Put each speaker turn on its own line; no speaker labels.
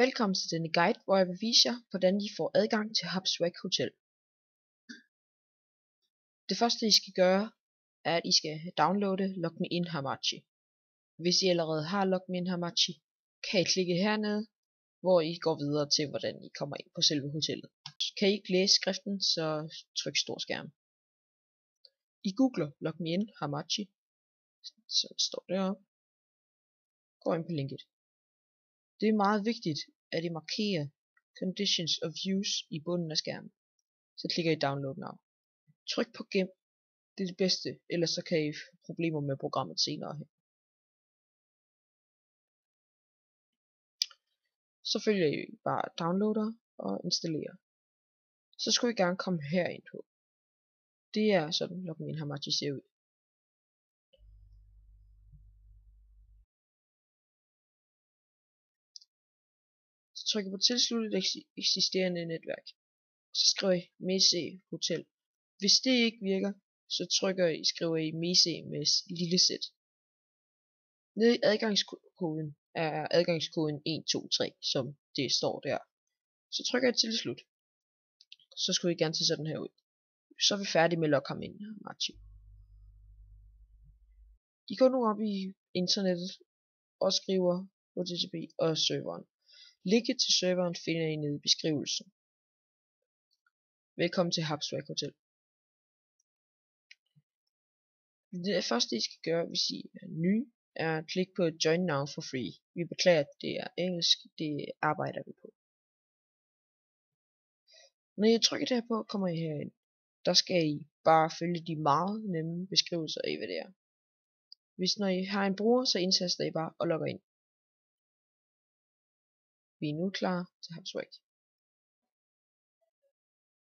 Velkommen til denne guide, hvor jeg vil vise jer, hvordan I får adgang til Habswag Hotel. Det første I skal gøre, er at I skal downloade LogMeIn Hamachi. Hvis I allerede har LogMeIn Hamachi, kan I klikke hernede, hvor I går videre til hvordan I kommer ind på selve hotellet. Kan I ikke læse skriften, så tryk stor skærm. I googler LogMeIn Hamachi, så står deroppe. Gå ind på linket. Det er meget vigtigt, at I markerer Conditions of Use i bunden af skærmen. Så klikker I Download Now. Tryk på Gem. Det er det bedste, ellers så kan I få problemer med programmet senere hen. Så følger I bare downloader og installerer. Så skulle I gerne komme herind på. Det er sådan LogMeIn Hamachi ser ud. Så trykker I på tilslut et eksisterende netværk. Så skriver I MEC Hotel. Hvis det ikke virker, så skriver I MEC med lille z. Nede i adgangskoden er adgangskoden 123, som det står der. Så trykker jeg tilslut. Så skulle I gerne til sådan her ud. Så er vi færdige med LogMeIn Hamachi. I går nu op i internettet og skriver HTTP og serveren. Linket til serveren finder I nede i beskrivelsen. Velkommen til Habswag Hotel. Det første I skal gøre, hvis I er ny, er at klikke på Join Now for free. Vi beklager, at det er engelsk, det arbejder vi på. Når I trykker derpå, kommer I herind. Der skal I bare følge de meget nemme beskrivelser af, hvad det er. Hvis når I har en bruger, så indtaster I bare og logger ind. Vi er nu klar til Habswag.